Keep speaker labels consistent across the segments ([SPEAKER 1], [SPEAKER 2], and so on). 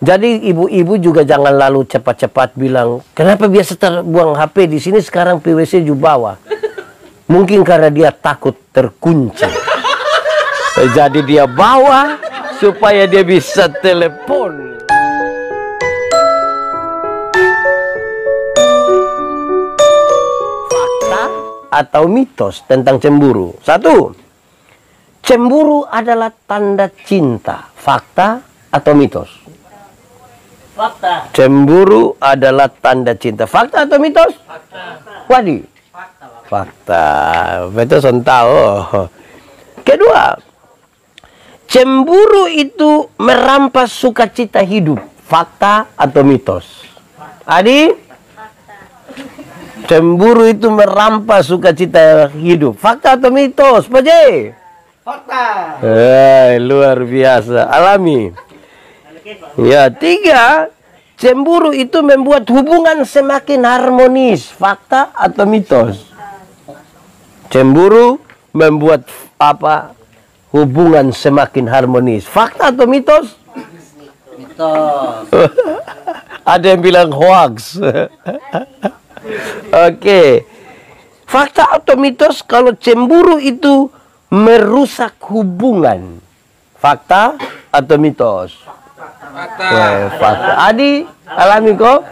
[SPEAKER 1] Jadi ibu-ibu juga jangan lalu cepat-cepat bilang, kenapa biasa terbuang HP di sini, sekarang PWC di bawah. Mungkin karena dia takut terkunci. Jadi dia bawa supaya dia bisa telepon. Fakta atau mitos tentang cemburu? 1. Cemburu adalah tanda cinta. Fakta atau mitos?
[SPEAKER 2] Fakta.
[SPEAKER 1] Cemburu adalah tanda cinta. Fakta atau mitos?
[SPEAKER 2] Fakta.
[SPEAKER 1] Wadi? Fakta. Betul, tahu. Kedua, cemburu itu merampas sukacita hidup. Fakta atau mitos? Adi? Cemburu itu merampas sukacita hidup. Fakta atau mitos? Pak J?
[SPEAKER 2] Fakta.
[SPEAKER 1] Luar biasa. Alami. Ya, 3. Cemburu itu membuat hubungan semakin harmonis. Fakta atau mitos? Cemburu membuat apa? Hubungan semakin harmonis. Fakta atau mitos?
[SPEAKER 2] Mitos.
[SPEAKER 1] Ada yang bilang hoax. Oke. Fakta atau mitos kalau cemburu itu merusak hubungan? Fakta atau mitos?
[SPEAKER 2] Fakta.
[SPEAKER 1] Fakta. Adi, alami kok?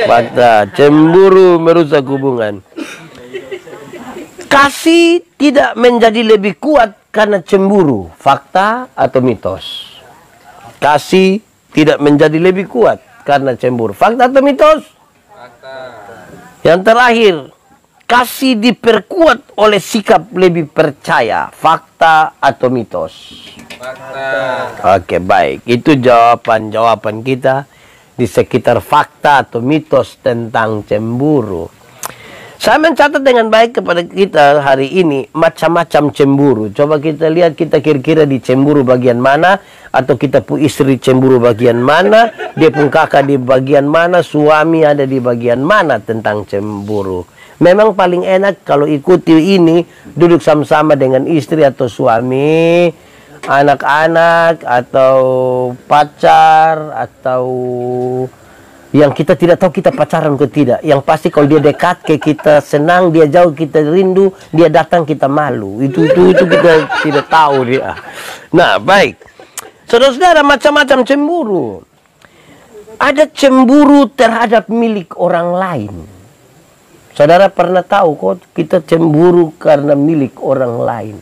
[SPEAKER 1] Fakta. Cemburu merusak hubungan. Kasih tidak menjadi lebih kuat karena cemburu. Fakta atau mitos? Kasih tidak menjadi lebih kuat karena cemburu. Fakta atau mitos?
[SPEAKER 2] Fakta.
[SPEAKER 1] Yang terakhir, kasih diperkuat oleh sikap lebih percaya. Fakta atau mitos?
[SPEAKER 2] Fakta.
[SPEAKER 1] Oke, baik. Itu jawaban-jawaban kita di sekitar fakta atau mitos tentang cemburu. Saya mencatat dengan baik kepada kita hari ini macam-macam cemburu. Coba kita lihat kita kira-kira di cemburu bagian mana, atau kita pu istri cemburu bagian mana, dia pun kakak di bagian mana, suami ada di bagian mana tentang cemburu. Memang paling enak kalau ikuti ini, duduk sama-sama dengan istri atau suami, anak-anak atau pacar, atau yang kita tidak tahu kita pacaran atau tidak. Yang pasti kalau dia dekat ke kita senang, dia jauh kita rindu, dia datang kita malu. Itu kita tidak tahu dia. Nah, baik. Saudara-saudara, macam-macam cemburu. Ada cemburu terhadap milik orang lain. Saudara pernah tahu kok kita cemburu karena milik orang lain.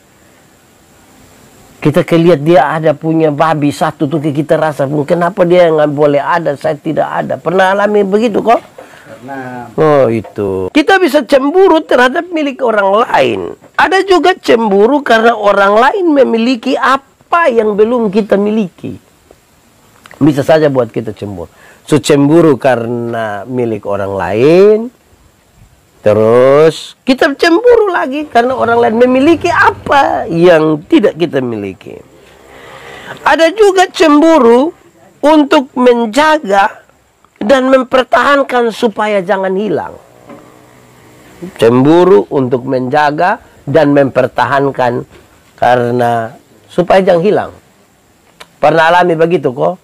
[SPEAKER 1] Kita lihat dia ada punya babi satu tuh, kita rasa kenapa dia nggak boleh ada, saya tidak ada. Pernah alami begitu kok?
[SPEAKER 2] Pernah.
[SPEAKER 1] Oh, itu. Kita bisa cemburu terhadap milik orang lain. Ada juga cemburu karena orang lain memiliki apa yang belum kita miliki. Bisa saja buat kita cemburu. So, cemburu karena milik orang lain. Terus kita cemburu lagi karena orang lain memiliki apa yang tidak kita miliki. Ada juga cemburu untuk menjaga dan mempertahankan supaya jangan hilang. Cemburu untuk menjaga dan mempertahankan karena supaya jangan hilang. Pernah alami begitu kok?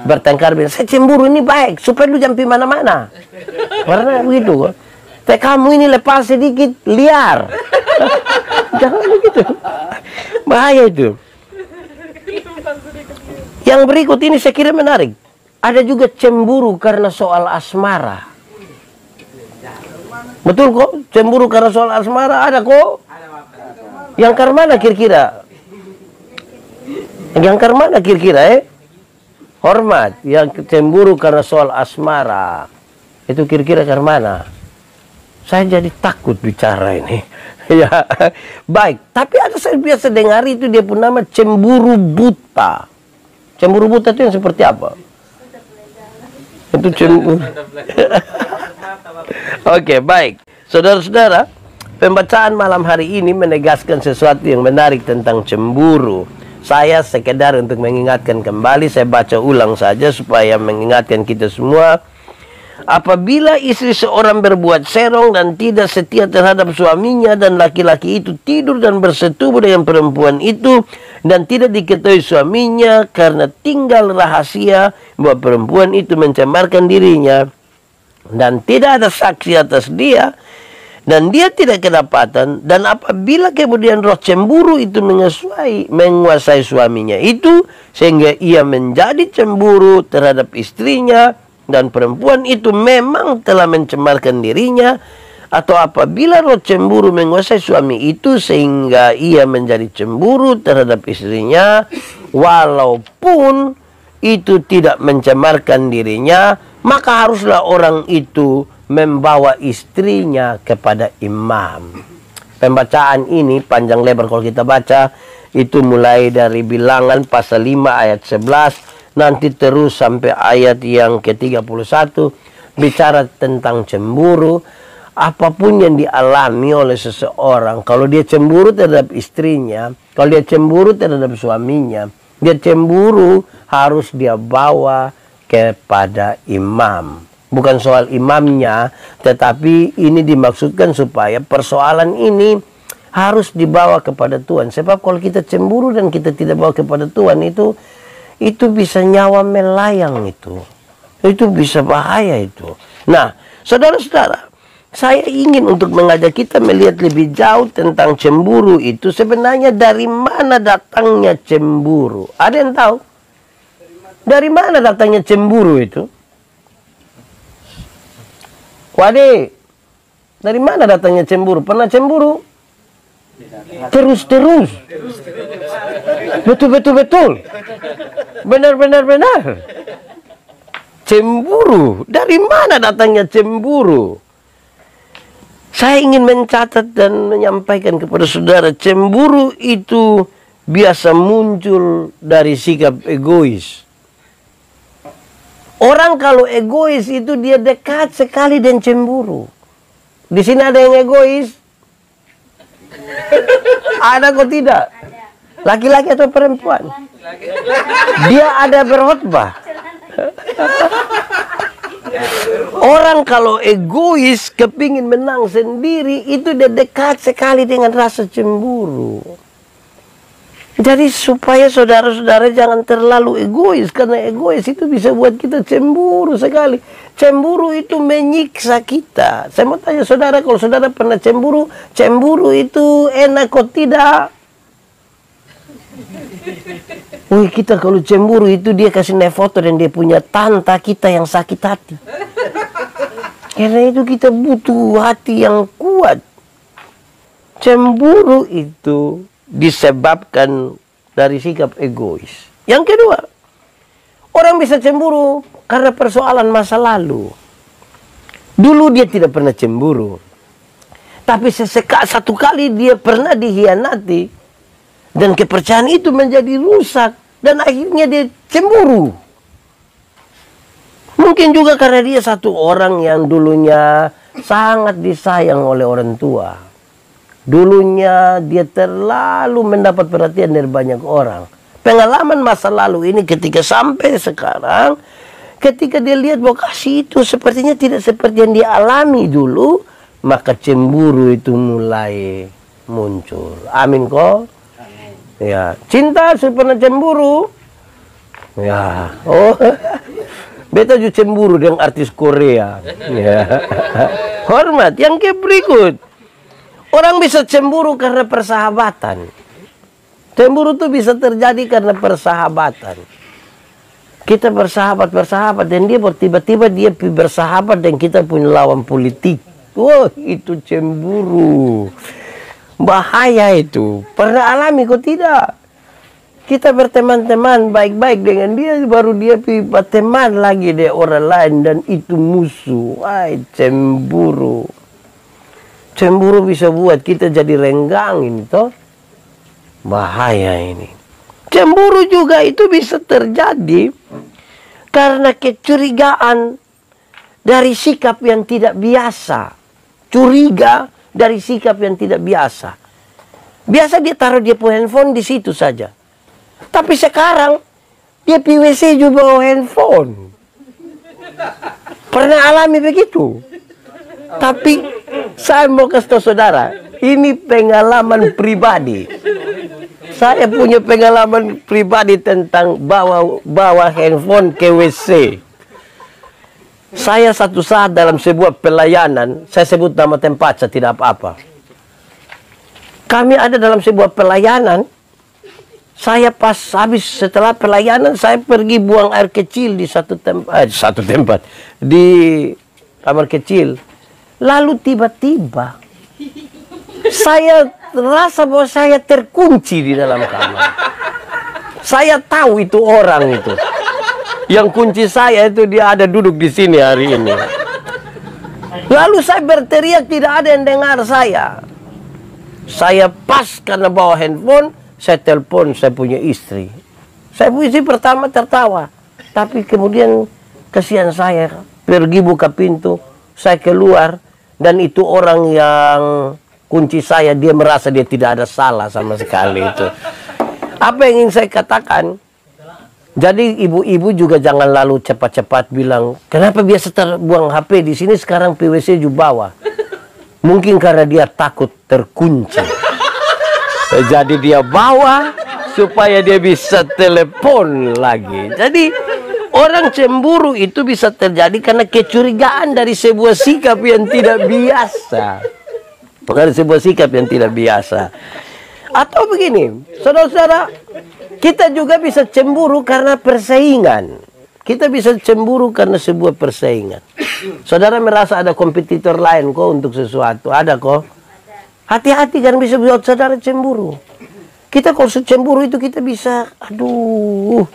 [SPEAKER 1] Bertengkar bilang, saya cemburu ini baik supaya lu jangan pergi mana-mana. Pernah begitu kok? Kamu ini lepas sedikit liar. Jangan begitu. Bahaya itu. Yang berikut ini saya kira menarik. Ada juga cemburu karena soal asmara. Betul kok? Cemburu karena soal asmara ada kok? Yang karena mana kira-kira? Yang karena mana kira-kira Hormat. Yang cemburu karena soal asmara. Itu kira-kira karena mana? Saya jadi takut bicara ini. Ya, baik. Tapi ada saya biasa dengar itu dia pun nama cemburu buta. Cemburu buta itu yang seperti apa? Itu cemburu. Oke, baik. Saudara-saudara, pembacaan malam hari ini menegaskan sesuatu yang menarik tentang cemburu. Saya sekedar untuk mengingatkan kembali, saya baca ulang saja supaya mengingatkan kita semua. Apabila istri seorang berbuat serong dan tidak setia terhadap suaminya, dan laki-laki itu tidur dan bersetubuh dengan perempuan itu dan tidak diketahui suaminya karena tinggal rahasia bahwa perempuan itu mencemarkan dirinya dan tidak ada saksi atas dia, dan dia tidak kedapatan, dan apabila kemudian roh cemburu itu menguasai suaminya itu sehingga ia menjadi cemburu terhadap istrinya, dan perempuan itu memang telah mencemarkan dirinya, atau apabila roh cemburu menguasai suami itu sehingga ia menjadi cemburu terhadap istrinya, walaupun itu tidak mencemarkan dirinya, maka haruslah orang itu membawa istrinya kepada imam. Pembacaan ini panjang lebar kalau kita baca, itu mulai dari Bilangan pasal 5 ayat 11, nanti terus sampai ayat yang ke-31, bicara tentang cemburu. Apapun yang dialami oleh seseorang, kalau dia cemburu terhadap istrinya, kalau dia cemburu terhadap suaminya, dia cemburu harus dia bawa kepada imam. Bukan soal imamnya, tetapi ini dimaksudkan supaya persoalan ini harus dibawa kepada Tuhan. Sebab kalau kita cemburu dan kita tidak bawa kepada Tuhan, itu bisa nyawa melayang, itu bisa bahaya itu. Nah, saudara-saudara, saya ingin untuk mengajak kita melihat lebih jauh tentang cemburu itu. Sebenarnya dari mana datangnya cemburu? Ada yang tahu? Dari mana datangnya cemburu itu? Wade, dari mana datangnya cemburu? Pernah cemburu? Terus-terus. Betul. Benar. Cemburu. Dari mana datangnya cemburu? Saya ingin mencatat dan menyampaikan kepada saudara, cemburu itu biasa muncul dari sikap egois. Orang kalau egois itu dia dekat sekali dengan cemburu. Di sini ada yang egois? Ada kok tidak? Laki-laki atau perempuan? Dia ada berkhotbah. Orang kalau egois, kepingin menang sendiri, itu dia dekat sekali dengan rasa cemburu. Jadi supaya saudara-saudara jangan terlalu egois, karena egois itu bisa buat kita cemburu sekali. Cemburu itu menyiksa kita. Saya mau tanya saudara, kalau saudara pernah cemburu, cemburu itu enak kok tidak? Wih, kita kalau cemburu itu dia kasih foto dan dia punya tante kita yang sakit hati. Karena itu kita butuh hati yang kuat. Cemburu itu disebabkan dari sikap egois. Yang kedua, orang bisa cemburu karena persoalan masa lalu. Dulu dia tidak pernah cemburu, tapi satu kali dia pernah dikhianati, dan kepercayaan itu menjadi rusak, dan akhirnya dia cemburu. Mungkin juga karena dia satu orang yang dulunya sangat disayang oleh orang tua. Dulunya dia terlalu mendapat perhatian dari banyak orang. Pengalaman masa lalu ini ketika sampai sekarang, ketika dia lihat bahwa kasih itu sepertinya tidak seperti yang dia alami dulu, maka cemburu itu mulai muncul. Amin kok? Ya, cinta pernah cemburu? Ya, oh, beta juga cemburu dengan artis Korea. Ya, hormat. Yang berikut. Orang bisa cemburu karena persahabatan. Cemburu itu bisa terjadi karena persahabatan. Kita bersahabat, dan dia tiba-tiba dia bersahabat dan kita punya lawan politik. Wah, itu cemburu. Bahaya itu. Pernah alami kok tidak? Kita berteman-teman baik-baik dengan dia, baru dia berteman lagi dengan orang lain dan itu musuh. Wah, cemburu. Cemburu bisa buat kita jadi renggang ini toh. Bahaya ini. Cemburu juga itu bisa terjadi karena kecurigaan dari sikap yang tidak biasa. Curiga dari sikap yang tidak biasa. Biasa dia taruh dia punya handphone di situ saja. Tapi sekarang dia PWC juga bawa handphone. Pernah alami begitu. Tapi saya mau kasih tahu saudara, ini pengalaman pribadi. Saya punya pengalaman pribadi tentang bawa handphone ke WC. Saya satu saat dalam sebuah pelayanan, saya sebut nama tempat, saya tidak apa-apa. Kami ada dalam sebuah pelayanan, saya pas habis setelah pelayanan, saya pergi buang air kecil di satu tempat, di kamar kecil. Lalu tiba-tiba, saya rasa bahwa saya terkunci di dalam kamar. Saya tahu itu orang itu. Yang kunci saya itu dia ada duduk di sini hari ini. Lalu saya berteriak, tidak ada yang dengar saya. Saya pas karena bawa handphone, saya telepon saya punya istri. Saya punya istri pertama tertawa. Tapi kemudian kasihan saya, pergi buka pintu, saya keluar. Dan itu orang yang kunci saya, dia merasa dia tidak ada salah sama sekali itu. Apa yang ingin saya katakan? Jadi ibu-ibu juga jangan lalu cepat-cepat bilang, kenapa biasa terbuang HP di sini sekarang PWC juga bawa. Mungkin karena dia takut terkunci. Jadi dia bawa supaya dia bisa telepon lagi. Jadi orang cemburu itu bisa terjadi karena kecurigaan dari sebuah sikap yang tidak biasa. Dari sebuah sikap yang tidak biasa. Atau begini, saudara-saudara, kita juga bisa cemburu karena persaingan. Kita bisa cemburu karena sebuah persaingan. Saudara merasa ada kompetitor lain kok untuk sesuatu. Ada kok. Hati-hati kan bisa buat saudara cemburu. Kita kalau cemburu itu kita bisa, aduh,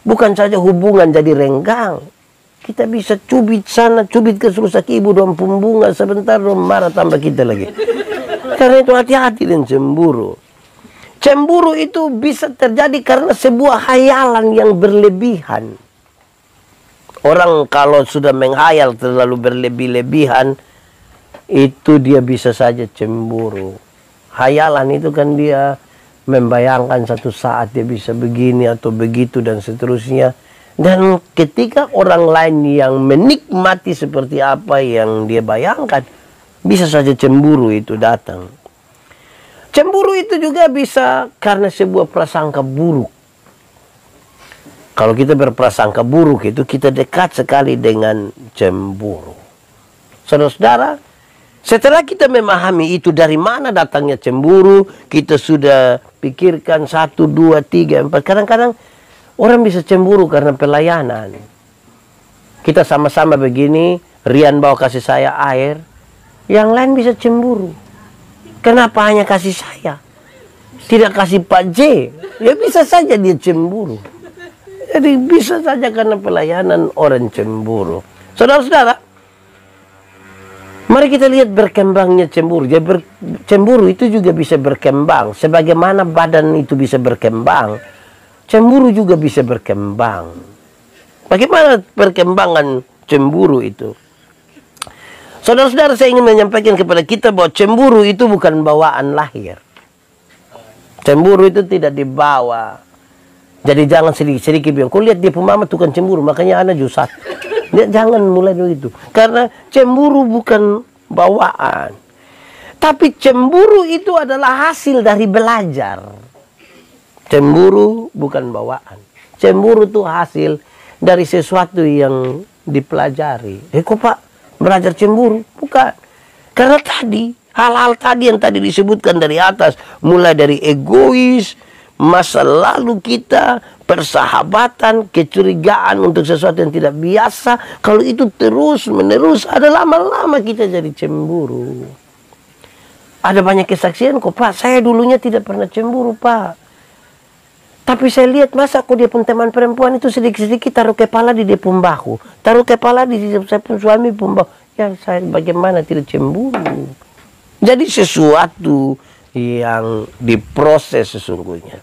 [SPEAKER 1] bukan saja hubungan jadi renggang. Kita bisa cubit sana, cubit ke rusak ibu dong pembunga. Sebentar dong marah tambah kita lagi. Karena itu hati-hati dengan cemburu. Cemburu itu bisa terjadi karena sebuah hayalan yang berlebihan. Orang kalau sudah menghayal terlalu berlebih-lebihan, itu dia bisa saja cemburu. Hayalan itu kan dia membayangkan satu saat dia bisa begini atau begitu dan seterusnya. Dan ketika orang lain yang menikmati seperti apa yang dia bayangkan, bisa saja cemburu itu datang. Cemburu itu juga bisa karena sebuah prasangka buruk. Kalau kita berprasangka buruk itu kita dekat sekali dengan cemburu. Saudara-saudara, setelah kita memahami itu dari mana datangnya cemburu, kita sudah pikirkan 1, 2, 3, 4. Kadang-kadang orang bisa cemburu karena pelayanan. Kita sama-sama begini, Rian bawa kasih saya air, yang lain bisa cemburu. Kenapa hanya kasih saya? Tidak kasih Pak J. Ya bisa saja dia cemburu. Jadi bisa saja karena pelayanan orang cemburu. Saudara-saudara, mari kita lihat berkembangnya cemburu. Jadi cemburu itu juga bisa berkembang. Sebagaimana badan itu bisa berkembang, cemburu juga bisa berkembang. Bagaimana perkembangan cemburu itu? Saudara-saudara, saya ingin menyampaikan kepada kita bahwa cemburu itu bukan bawaan lahir. Cemburu itu tidak dibawa. Jadi jangan sedikit-sedikit bilang, kau lihat dia pemama tukang cemburu, makanya anak jusat. Jangan mulai begitu. Karena cemburu bukan bawaan. Tapi cemburu itu adalah hasil dari belajar. Cemburu bukan bawaan. Cemburu itu hasil dari sesuatu yang dipelajari. Kok Pak belajar cemburu? Bukan. Karena tadi, hal-hal tadi yang tadi disebutkan dari atas, mulai dari egois, masa lalu kita, persahabatan, kecurigaan untuk sesuatu yang tidak biasa, kalau itu terus-menerus, ada lama-lama kita jadi cemburu. Ada banyak kesaksian kok, Pak, saya dulunya tidak pernah cemburu, Pak. Tapi saya lihat masa kok dia pun teman perempuan itu sedikit-sedikit taruh kepala di dia pun bahu. Taruh kepala di saya pun suami pun bahu. Ya saya bagaimana tidak cemburu. Jadi sesuatu yang diproses sesungguhnya.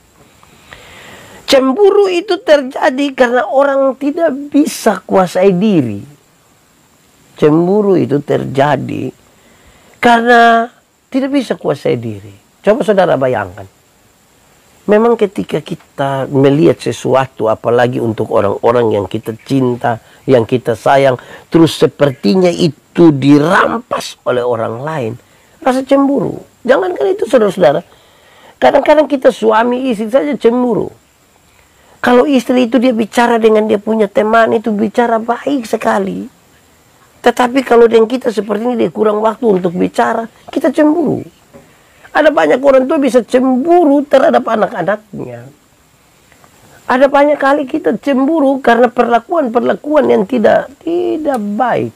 [SPEAKER 1] Cemburu itu terjadi karena orang tidak bisa kuasai diri. Cemburu itu terjadi karena tidak bisa kuasai diri. Coba saudara bayangkan. Memang ketika kita melihat sesuatu, apalagi untuk orang-orang yang kita cinta, yang kita sayang, terus sepertinya itu dirampas oleh orang lain, rasa cemburu. Jangankan itu, saudara-saudara, kadang-kadang kita suami istri saja cemburu. Kalau istri itu dia bicara dengan dia punya teman, itu bicara baik sekali. Tetapi kalau dengan kita seperti ini, dia kurang waktu untuk bicara, kita cemburu. Ada banyak orang tua bisa cemburu terhadap anak-anaknya. Ada banyak kali kita cemburu karena perlakuan-perlakuan yang tidak baik.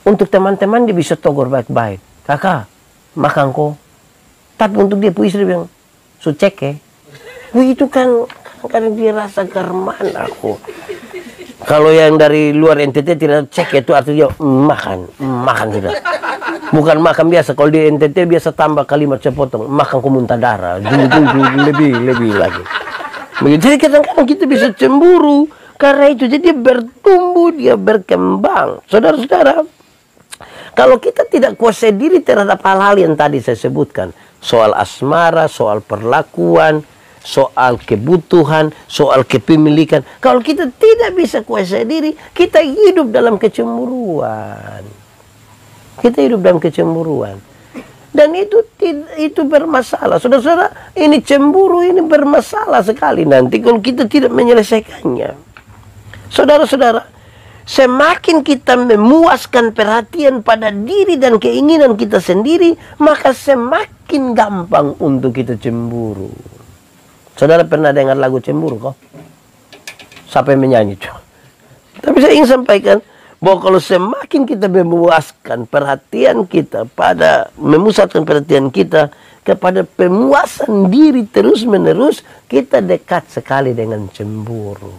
[SPEAKER 1] Untuk teman-teman dia bisa tegur baik-baik. Kakak, makan kok. Tapi untuk dia istri bilang, sucek ya. Itu kan karena dia rasa karman aku. Kalau yang dari luar NTT tidak cek itu artinya makan sudah. Bukan makan biasa. Kalau di NTT biasa tambah kalimat sepotong, makan ku muntah darah. Lebih lagi. Begitu. Jadi kadang-kadang kita bisa cemburu karena itu. Jadi bertumbuh, dia berkembang. Saudara-saudara, kalau kita tidak kuasai diri terhadap hal-hal yang tadi saya sebutkan, soal asmara, soal perlakuan, soal kebutuhan, soal kepemilikan. Kalau kita tidak bisa kuasai diri, kita hidup dalam kecemburuan. Kita hidup dalam kecemburuan. Dan itu bermasalah. Saudara-saudara, ini cemburu ini bermasalah sekali nanti kalau kita tidak menyelesaikannya. Saudara-saudara, semakin kita memuaskan perhatian pada diri dan keinginan kita sendiri, maka semakin gampang untuk kita cemburu. Saudara pernah dengar lagu cemburu kok? Siapa yang menyanyi? Tapi saya ingin sampaikan bahwa kalau semakin kita memuaskan perhatian kita memusatkan perhatian kita kepada pemuasan diri terus-menerus, kita dekat sekali dengan cemburu.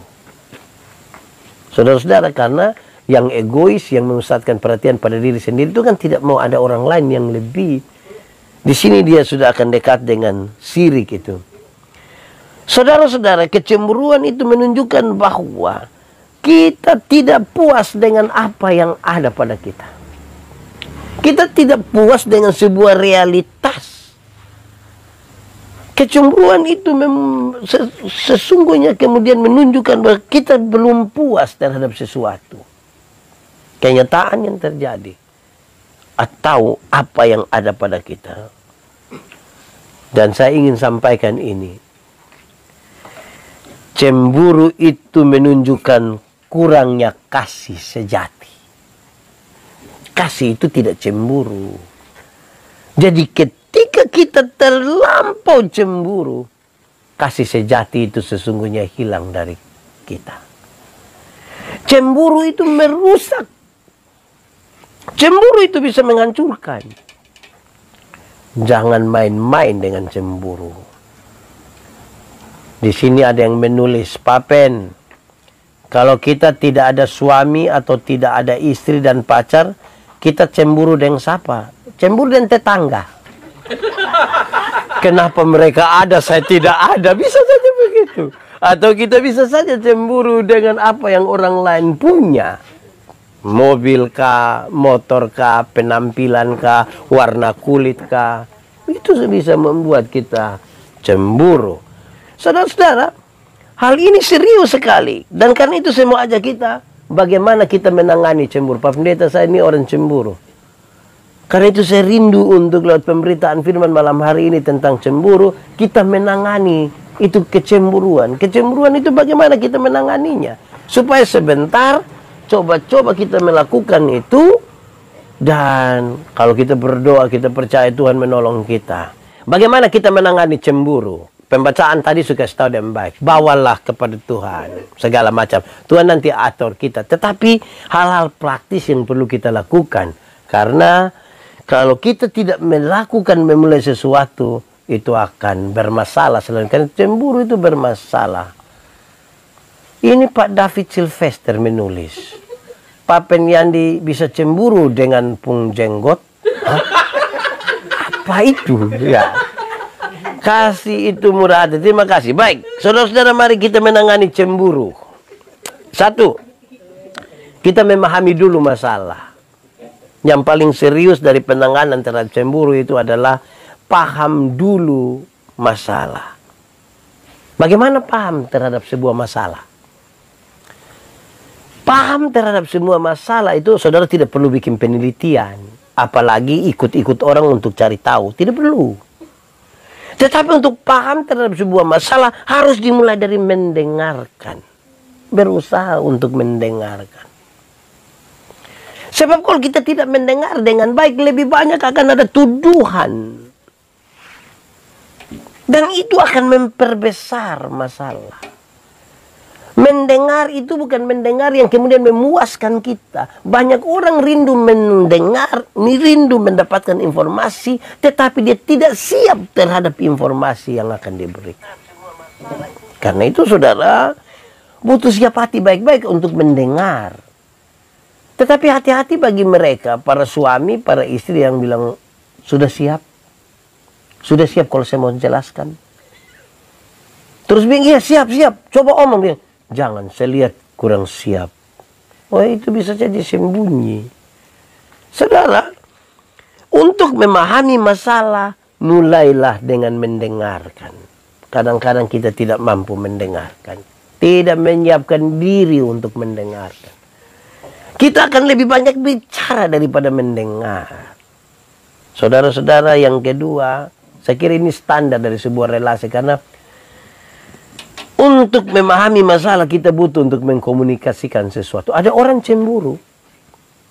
[SPEAKER 1] Saudara-saudara, karena yang egois, yang memusatkan perhatian pada diri sendiri itu kan tidak mau ada orang lain yang lebih. Di sini dia sudah akan dekat dengan sirik itu. Saudara-saudara, kecemburuan itu menunjukkan bahwa kita tidak puas dengan apa yang ada pada kita. Kita tidak puas dengan sebuah realitas. Kecemburuan itu sesungguhnya kemudian menunjukkan bahwa kita belum puas terhadap sesuatu. Kenyataan yang terjadi. Atau apa yang ada pada kita. Dan saya ingin sampaikan ini. Cemburu itu menunjukkan kurangnya kasih sejati. Kasih itu tidak cemburu. Jadi ketika kita terlampau cemburu, kasih sejati itu sesungguhnya hilang dari kita. Cemburu itu merusak. Cemburu itu bisa menghancurkan. Jangan main-main dengan cemburu. Di sini ada yang menulis, Papen, kalau kita tidak ada suami atau tidak ada istri dan pacar, kita cemburu dengan siapa? Cemburu dengan tetangga. Kenapa mereka ada, saya tidak ada? Bisa saja begitu. Atau kita bisa saja cemburu dengan apa yang orang lain punya. Mobil kah, motor kah, penampilan kah, warna kulit kah. Itu bisa membuat kita cemburu. Saudara-saudara, hal ini serius sekali. Dan karena itu saya mau ajak kita, bagaimana kita menangani cemburu. Pak Pendeta, saya ini orang cemburu. Karena itu saya rindu untuk lewat pemberitaan firman malam hari ini tentang cemburu, kita menangani itu kecemburuan. Kecemburuan itu bagaimana kita menanganinya. Supaya sebentar, coba-coba kita melakukan itu. Dan kalau kita berdoa, kita percaya Tuhan menolong kita. Bagaimana kita menangani cemburu? Pembacaan tadi suka tahu dengan baik. Bawalah kepada Tuhan segala macam. Tuhan nanti atur kita. Tetapi hal-hal praktis yang perlu kita lakukan. Karena kalau kita tidak melakukan memulai sesuatu, itu akan bermasalah. Karena cemburu itu bermasalah. Ini Pak David Sylvester menulis. Papen Yandi bisa cemburu dengan pung jenggot? Hah? Apa itu? Ya. Kasih itu murah hati. Terima kasih. Baik, saudara-saudara, mari kita menangani cemburu. Satu, kita memahami dulu masalah. Yang paling serius dari penanganan terhadap cemburu itu adalah paham dulu masalah. Bagaimana paham terhadap sebuah masalah? Paham terhadap semua masalah itu saudara tidak perlu bikin penelitian. Apalagi ikut-ikut orang untuk cari tahu. Tidak perlu. Tetapi untuk paham terhadap sebuah masalah harus dimulai dari mendengarkan. Berusaha untuk mendengarkan. Sebab kalau kita tidak mendengar dengan baik, lebih banyak akan ada tuduhan. Dan itu akan memperbesar masalah. Mendengar itu bukan mendengar yang kemudian memuaskan kita. Banyak orang rindu mendengar, rindu mendapatkan informasi, tetapi dia tidak siap terhadap informasi yang akan diberikan. Karena itu saudara, butuh siap hati baik-baik untuk mendengar. Tetapi hati-hati bagi mereka, para suami, para istri yang bilang, sudah siap? Sudah siap kalau saya mau jelaskan? Terus bilang, iya siap. Coba omong dia. Jangan, saya lihat kurang siap. Oh, itu bisa jadi sembunyi. Saudara, untuk memahami masalah, mulailah dengan mendengarkan. Kadang-kadang kita tidak mampu mendengarkan. Tidak menyiapkan diri untuk mendengarkan. Kita akan lebih banyak bicara daripada mendengar. Saudara-saudara, yang kedua, saya kira ini standar dari sebuah relasi. Karena untuk memahami masalah kita butuh untuk mengkomunikasikan sesuatu. Ada orang cemburu,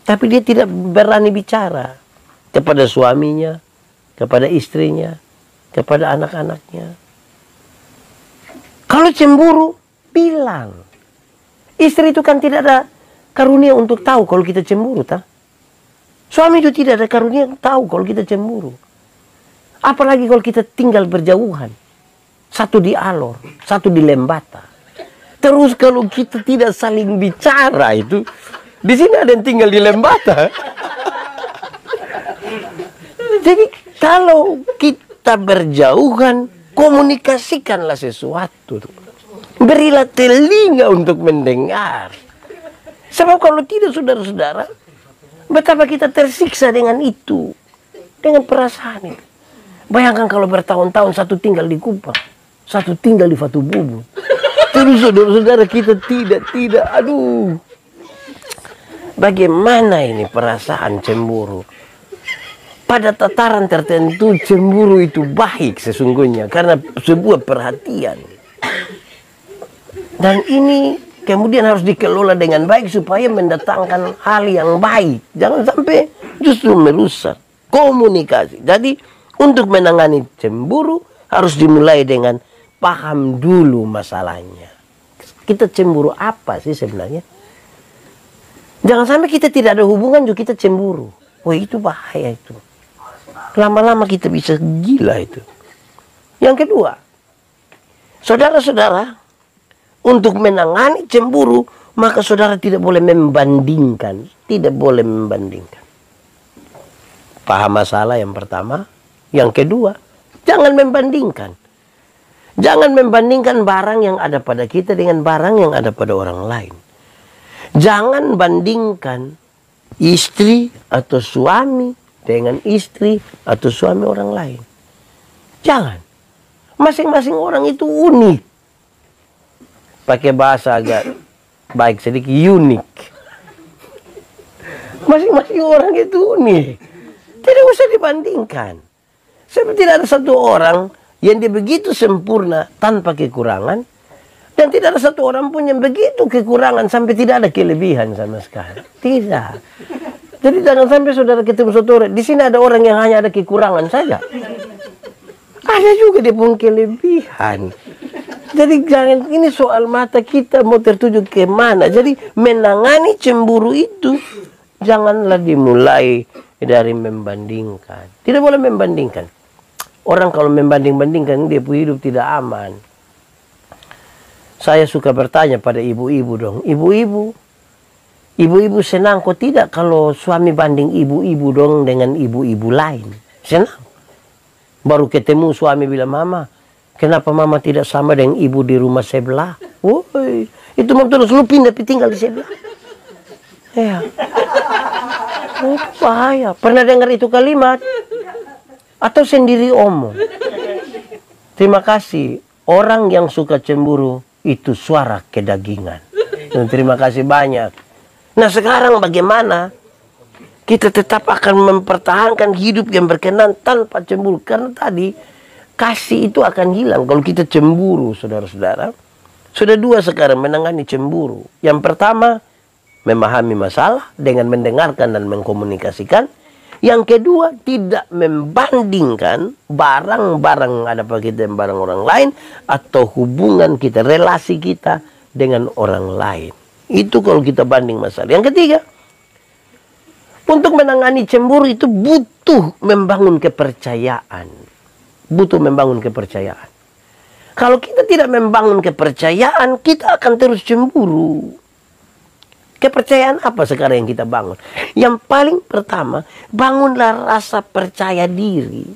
[SPEAKER 1] tapi dia tidak berani bicara kepada suaminya, kepada istrinya, kepada anak-anaknya. Kalau cemburu, bilang. Istri itu kan tidak ada karunia untuk tahu kalau kita cemburu, tak? Suami itu tidak ada karunia tahu kalau kita cemburu. Apalagi kalau kita tinggal berjauhan. Satu di Alor, satu di Lembata. Terus kalau kita tidak saling bicara itu, di sini ada yang tinggal di Lembata. Jadi kalau kita berjauhan, komunikasikanlah sesuatu. Berilah telinga untuk mendengar. Sebab kalau tidak, saudara-saudara, betapa kita tersiksa dengan itu. Dengan perasaan itu. Bayangkan kalau bertahun-tahun satu tinggal di Kupang. Satu tinggal di Fatu Bubu. Terus saudara-saudara kita tidak. Aduh. Bagaimana ini perasaan cemburu? Pada tataran tertentu cemburu itu baik sesungguhnya. Karena sebuah perhatian. Dan ini kemudian harus dikelola dengan baik supaya mendatangkan hal yang baik. Jangan sampai justru merusak komunikasi. Jadi untuk menangani cemburu harus dimulai dengan paham dulu masalahnya. Kita cemburu apa sih sebenarnya? Jangan sampai kita tidak ada hubungan juga kita cemburu. Wah, itu bahaya itu. Lama-lama kita bisa gila itu. Yang kedua, saudara-saudara, untuk menangani cemburu, maka saudara tidak boleh membandingkan. Tidak boleh membandingkan. Paham masalah yang pertama. Yang kedua, jangan membandingkan. Jangan membandingkan barang yang ada pada kita dengan barang yang ada pada orang lain. Jangan bandingkan istri atau suami dengan istri atau suami orang lain. Jangan. Masing-masing orang itu unik. Pakai bahasa agak baik sedikit, unik. Masing-masing orang itu unik. Tidak usah dibandingkan. Sebab tidak ada satu orang yang dia begitu sempurna tanpa kekurangan. Dan tidak ada satu orang pun yang begitu kekurangan sampai tidak ada kelebihan sama sekali. Tidak. Jadi jangan sampai saudara ketemu satu orang. Di sini ada orang yang hanya ada kekurangan saja. Ada juga dia pun kelebihan. Jadi jangan, ini soal mata kita mau tertuju ke mana. Jadi menangani cemburu itu janganlah dimulai dari membandingkan. Tidak boleh membandingkan. Orang kalau membanding-bandingkan dia punya hidup tidak aman. Saya suka bertanya pada ibu-ibu dong. Ibu-ibu senang kok tidak kalau suami banding ibu-ibu dong dengan ibu-ibu lain. Senang. Baru ketemu suami bilang, mama, kenapa mama tidak sama dengan ibu di rumah sebelah? Woi, itu mau terus lu pindah tinggal di sebelah. Ya. Oh, itu bahaya. Pernah dengar itu kalimat? Atau sendiri omong? Terima kasih Orang yang suka cemburu itu suara kedagingan. Terima kasih banyak. Nah sekarang bagaimana kita tetap akan mempertahankan hidup yang berkenan tanpa cemburu? Karena tadi kasih itu akan hilang kalau kita cemburu, saudara-saudara. Sudah dua sekarang menangani cemburu. Yang pertama, memahami masalah dengan mendengarkan dan mengkomunikasikan. Yang kedua, tidak membandingkan barang-barang ada pada kita dengan barang orang lain, atau hubungan kita, relasi kita dengan orang lain. Itu kalau kita banding masalah. Yang ketiga, untuk menangani cemburu itu butuh membangun kepercayaan. Butuh membangun kepercayaan. Kalau kita tidak membangun kepercayaan, kita akan terus cemburu. Kepercayaan apa sekarang yang kita bangun? Yang paling pertama, bangunlah rasa percaya diri.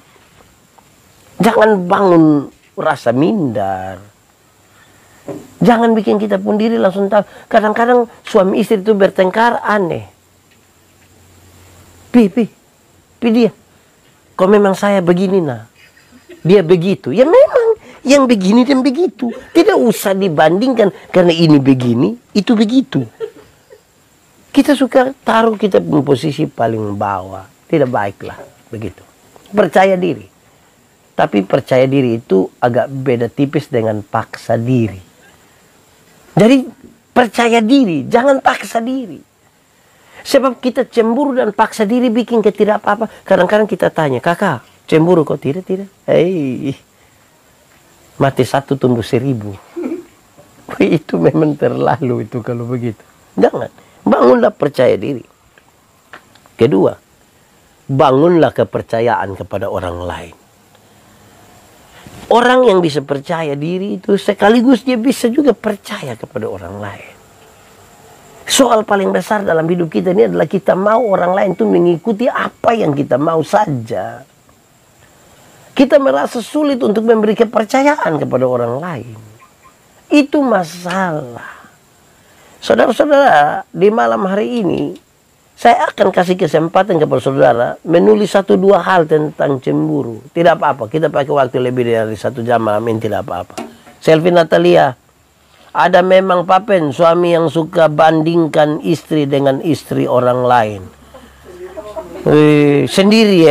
[SPEAKER 1] Jangan bangun rasa minder. Jangan bikin kita pun diri langsung tahu. Kadang-kadang suami istri itu bertengkar aneh. Pi dia. Kok memang saya begini nah. Dia begitu. Ya memang yang begini dan begitu. Tidak usah dibandingkan karena ini begini, itu begitu. Kita suka taruh kita di posisi paling bawah. Tidak baiklah begitu. Percaya diri. Tapi percaya diri itu agak beda tipis dengan paksa diri. Jadi percaya diri, jangan paksa diri. Sebab kita cemburu dan paksa diri bikin kita tidak apa-apa. Kadang-kadang kita tanya, kakak cemburu kok? Tidak. Mati satu tumbuh 1000. Itu memang terlalu itu kalau begitu. Jangan. Bangunlah percaya diri. Kedua, bangunlah kepercayaan kepada orang lain. Orang yang bisa percaya diri itu sekaligus dia bisa juga percaya kepada orang lain. Soal paling besar dalam hidup kita ini adalah kita mau orang lain itu mengikuti apa yang kita mau saja. Kita merasa sulit untuk memberi kepercayaan kepada orang lain. Itu masalah. Saudara-saudara, di malam hari ini, saya akan kasih kesempatan kepada saudara menulis 1-2 hal tentang cemburu. Tidak apa-apa, kita pakai waktu lebih dari 1 jam malam ini, tidak apa-apa. Selvi Natalia, ada memang papen suami yang suka bandingkan istri dengan istri orang lain. Sendiri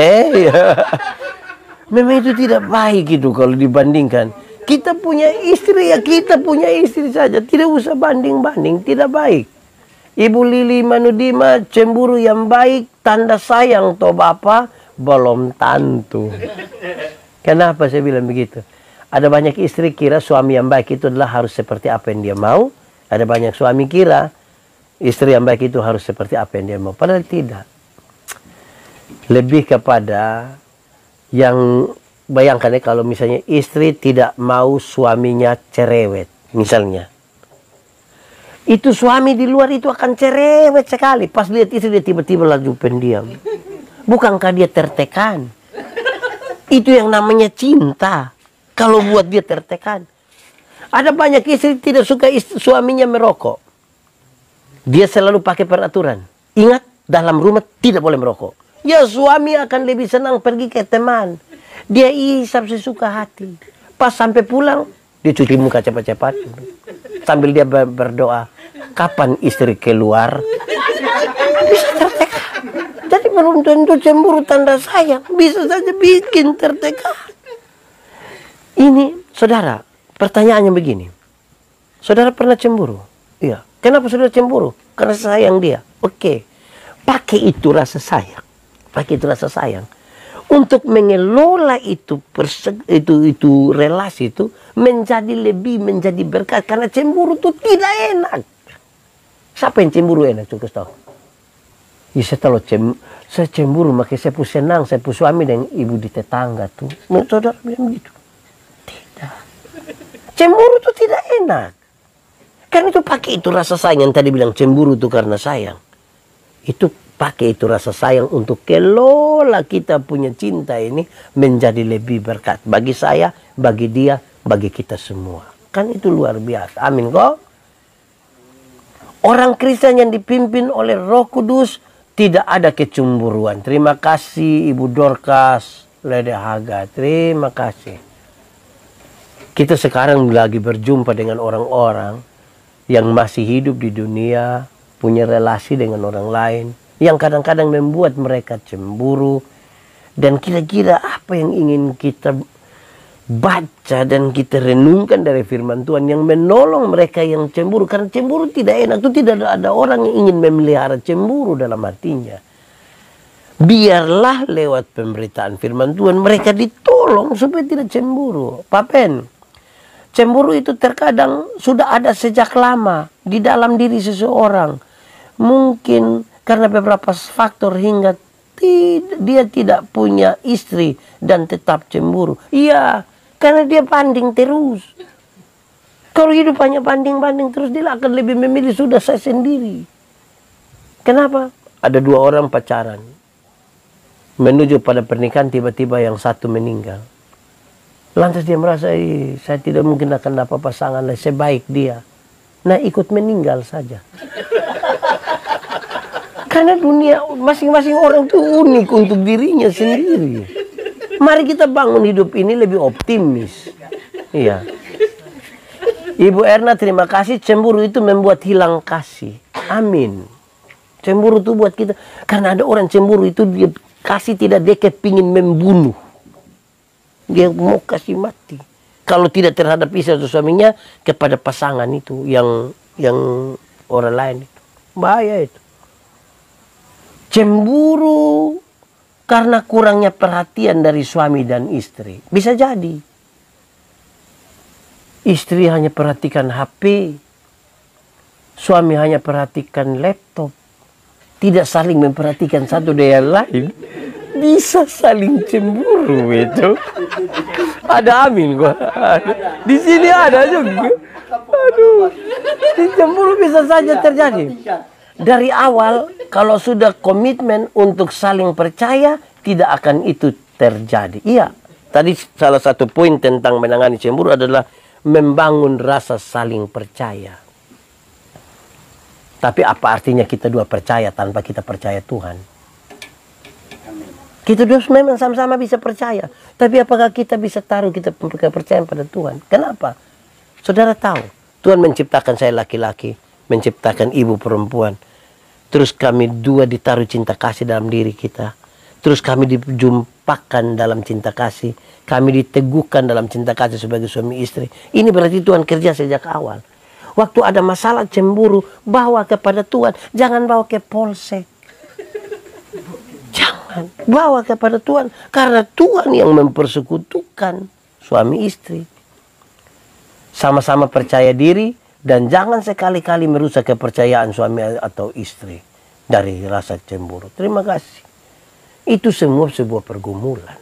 [SPEAKER 1] Memang itu tidak baik itu kalau dibandingkan. Kita punya istri ya kita punya istri saja. Tidak usah banding-banding. Tidak baik. Ibu Lili Manudima, cemburu yang baik tanda sayang toh Bapak belum tentu. Kenapa saya bilang begitu? Ada banyak istri kira suami yang baik itu adalah harus seperti apa yang dia mau. Ada banyak suami kira istri yang baik itu harus seperti apa yang dia mau. Padahal tidak. Lebih kepada yang bayangkan ya kalau misalnya istri tidak mau suaminya cerewet, misalnya. Itu suami di luar itu akan cerewet sekali. Pas lihat istri dia tiba-tiba lagi pendiam. Bukankah dia tertekan? Itu yang namanya cinta. Kalau buat dia tertekan. Ada banyak istri tidak suka suaminya merokok. Dia selalu pakai peraturan. Ingat, dalam rumah tidak boleh merokok. Ya suami akan lebih senang pergi ke teman. Dia isap sesuka hati. Pas sampai pulang, dia cuci muka cepat-cepat. Sambil dia berdoa, kapan istri keluar? Bisa tertekan. Jadi belum tentu cemburu tanda sayang. Bisa saja bikin tertekan. Ini, saudara, pertanyaannya begini. Saudara pernah cemburu? Iya. Kenapa saudara cemburu? Karena sayang dia. Oke. Pakai itu rasa sayang. Pakai itu rasa sayang. Untuk mengelola itu relasi itu menjadi berkat. Karena cemburu itu tidak enak. Siapa yang cemburu enak? Cukup tahu. Ya saya cemburu, makanya saya pun senang, saya pun suami dan ibu di tetangga tuh. Saudara bilang gitu. Tidak. Cemburu itu tidak enak. Karena itu pakai itu rasa sayang yang tadi bilang cemburu itu karena sayang. Itu pakai itu rasa sayang untuk kelola kita punya cinta ini menjadi lebih berkat. Bagi saya, bagi dia, bagi kita semua. Kan itu luar biasa. Amin kok. Orang Kristen yang dipimpin oleh Roh Kudus tidak ada kecemburuan. Terima kasih Ibu Dorcas Lede Haga. Terima kasih. Kita sekarang lagi berjumpa dengan orang-orang yang masih hidup di dunia, punya relasi dengan orang lain, yang kadang-kadang membuat mereka cemburu. Dan kira-kira apa yang ingin kita baca dan kita renungkan dari firman Tuhan yang menolong mereka yang cemburu. Karena cemburu tidak enak, itu tidak ada orang yang ingin memelihara cemburu dalam hatinya. Biarlah lewat pemberitaan firman Tuhan mereka ditolong supaya tidak cemburu. Papen, cemburu itu terkadang sudah ada sejak lama di dalam diri seseorang. Mungkin karena beberapa faktor hingga dia tidak punya istri dan tetap cemburu. Iya, karena dia banding terus. Kalau hidup hanya banding-banding terus, dia akan lebih memilih sudah saya sendiri. Kenapa? Ada dua orang pacaran. Menuju pada pernikahan, tiba-tiba yang satu meninggal. Lantas dia merasa, saya tidak mungkin akan dapat pasangan, sebaik dia. Nah, ikut meninggal saja. Karena dunia masing-masing orang itu unik untuk dirinya sendiri. Mari kita bangun hidup ini lebih optimis. Iya. Ibu Erna, terima kasih. Cemburu itu membuat hilang kasih. Amin. Cemburu itu buat kita. Karena ada orang cemburu itu dia kasih tidak deket, pingin membunuh. Dia mau kasih mati. Kalau tidak terhadap istri atau suaminya, kepada pasangan itu yang orang lain itu. Bahaya itu. Cemburu karena kurangnya perhatian dari suami dan istri. Bisa jadi. Istri hanya perhatikan HP. Suami hanya perhatikan laptop. Tidak saling memperhatikan satu dengan lain. Bisa saling cemburu itu. Ada amin gua. Di sini ada juga. Aduh. Cemburu bisa saja terjadi. Dari awal, kalau sudah komitmen untuk saling percaya, tidak akan itu terjadi. Iya, tadi salah satu poin tentang menangani cemburu adalah membangun rasa saling percaya. Tapi apa artinya kita dua percaya tanpa kita percaya Tuhan? Kita dua memang sama-sama bisa percaya. Tapi apakah kita bisa taruh kita kepercayaan pada Tuhan? Kenapa? Saudara tahu, Tuhan menciptakan saya laki-laki, menciptakan ibu perempuan. Terus kami dua ditaruh cinta kasih dalam diri kita. Terus kami dijumpakan dalam cinta kasih. Kami diteguhkan dalam cinta kasih sebagai suami istri. Ini berarti Tuhan kerja sejak awal. Waktu ada masalah cemburu, bawa kepada Tuhan. Jangan bawa ke polsek. Jangan. Bawa kepada Tuhan. Karena Tuhan yang mempersekutukan suami istri. Sama-sama percaya diri. Dan jangan sekali-kali merusak kepercayaan suami atau istri dari rasa cemburu. Terima kasih. Itu semua sebuah pergumulan.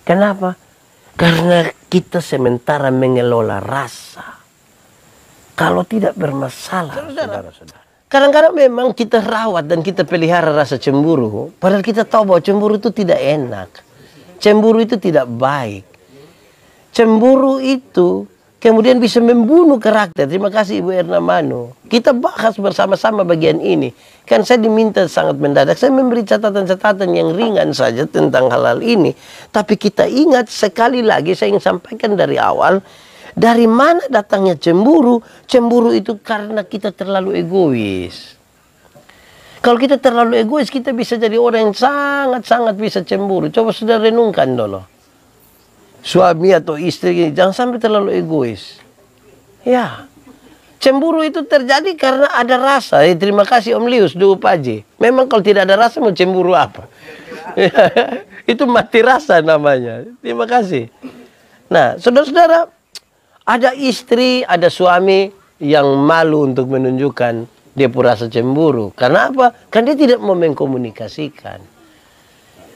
[SPEAKER 1] Kenapa? Karena kita sementara mengelola rasa. Kalau tidak bermasalah, saudara-saudara. Kadang-kadang memang kita rawat dan kita pelihara rasa cemburu. Padahal kita tahu bahwa cemburu itu tidak enak. Cemburu itu tidak baik. Cemburu itu kemudian bisa membunuh karakter. Terima kasih Ibu Erna Mano. Kita bahas bersama-sama bagian ini. Kan saya diminta sangat mendadak. Saya memberi catatan-catatan yang ringan saja tentang hal-hal ini. Tapi kita ingat sekali lagi, saya ingin sampaikan dari awal. Dari mana datangnya cemburu? Cemburu itu karena kita terlalu egois. Kalau kita terlalu egois, kita bisa jadi orang yang sangat-sangat bisa cemburu. Coba sudah renungkan dulu. Suami atau istri, jangan sampai terlalu egois. Ya, cemburu itu terjadi karena ada rasa. Terima kasih Om Lius, Duh Paji. Memang kalau tidak ada rasa mau cemburu apa? Itu mati rasa namanya. Terima kasih. Nah, saudara-saudara, ada istri, ada suami yang malu untuk menunjukkan dia pun rasa cemburu. Karena apa? Karena dia tidak mau mengkomunikasikan.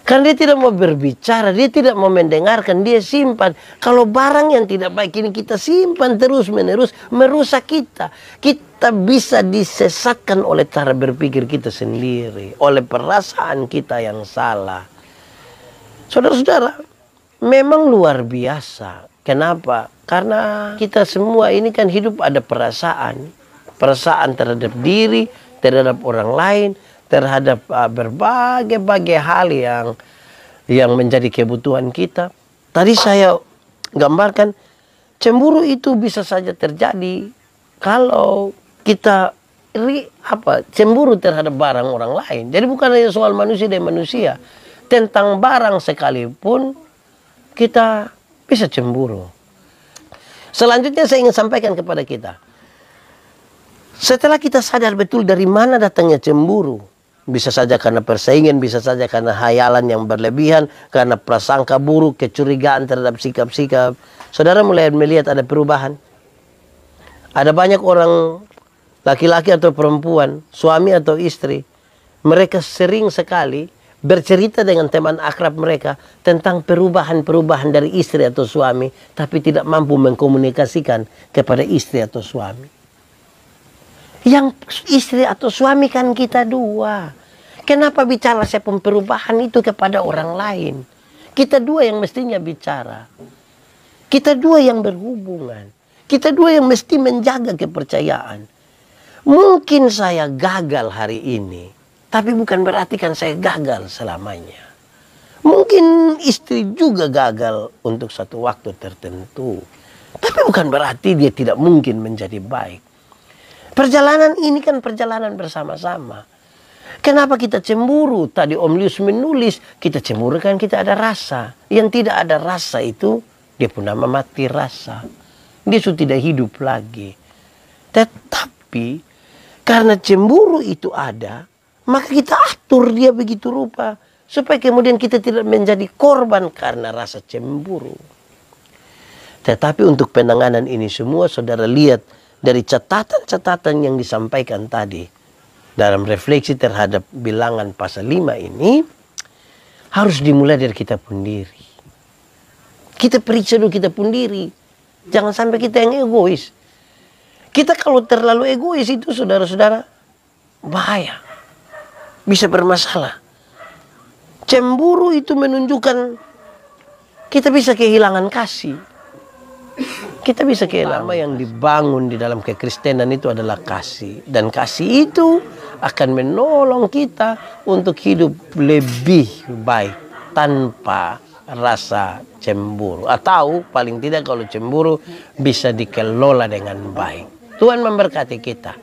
[SPEAKER 1] Karena dia tidak mau berbicara, dia tidak mau mendengarkan, dia simpan. Kalau barang yang tidak baik ini kita simpan terus-menerus, merusak kita. Kita bisa disesatkan oleh cara berpikir kita sendiri, oleh perasaan kita yang salah. Saudara-saudara, memang luar biasa. Kenapa? Karena kita semua ini kan hidup ada perasaan. Perasaan terhadap diri, terhadap orang lain, terhadap berbagai-bagai hal yang menjadi kebutuhan kita. Tadi saya gambarkan Cemburu itu bisa saja terjadi kalau kita cemburu terhadap barang orang lain. Jadi bukan hanya soal manusia dan manusia. Tentang barang sekalipun kita bisa cemburu. Selanjutnya saya ingin sampaikan kepada kita. Setelah kita sadar betul dari mana datangnya cemburu. Bisa saja karena persaingan, bisa saja karena hayalan yang berlebihan, karena prasangka buruk, kecurigaan terhadap sikap-sikap. Saudara mulai melihat ada perubahan. Ada banyak orang, laki-laki atau perempuan, suami atau istri, mereka sering sekali bercerita dengan teman akrab mereka tentang perubahan-perubahan dari istri atau suami, tapi tidak mampu mengkomunikasikan kepada istri atau suami. Yang istri atau suami kan kita dua. Kenapa bicara perubahan itu kepada orang lain? Kita dua yang mestinya bicara. Kita dua yang berhubungan. Kita dua yang mesti menjaga kepercayaan. Mungkin saya gagal hari ini, tapi bukan berarti kan saya gagal selamanya. Mungkin istri juga gagal untuk satu waktu tertentu, tapi bukan berarti dia tidak mungkin menjadi baik. Perjalanan ini kan perjalanan bersama-sama. Kenapa kita cemburu? Tadi Om Lius menulis, kita cemburu kan kita ada rasa. Yang tidak ada rasa itu, dia pun nama mati rasa. Dia sudah tidak hidup lagi. Tetapi, karena cemburu itu ada, maka kita atur dia begitu rupa. Supaya kemudian kita tidak menjadi korban karena rasa cemburu. Tetapi untuk penanganan ini semua, saudara lihat dari catatan-catatan yang disampaikan tadi. Dalam refleksi terhadap bilangan pasal 5 ini, harus dimulai dari kita pun diri. Kita periksa dulu kita pun diri. Jangan sampai kita yang egois. Kita kalau terlalu egois itu, saudara-saudara, bahaya. Bisa bermasalah. Cemburu itu menunjukkan kita bisa kehilangan kasih. Kita bisa kehilangan. Yang dibangun di dalam kekristenan itu adalah kasih. Dan kasih itu akan menolong kita untuk hidup lebih baik tanpa rasa cemburu. Atau paling tidak kalau cemburu bisa dikelola dengan baik. Tuhan memberkati kita.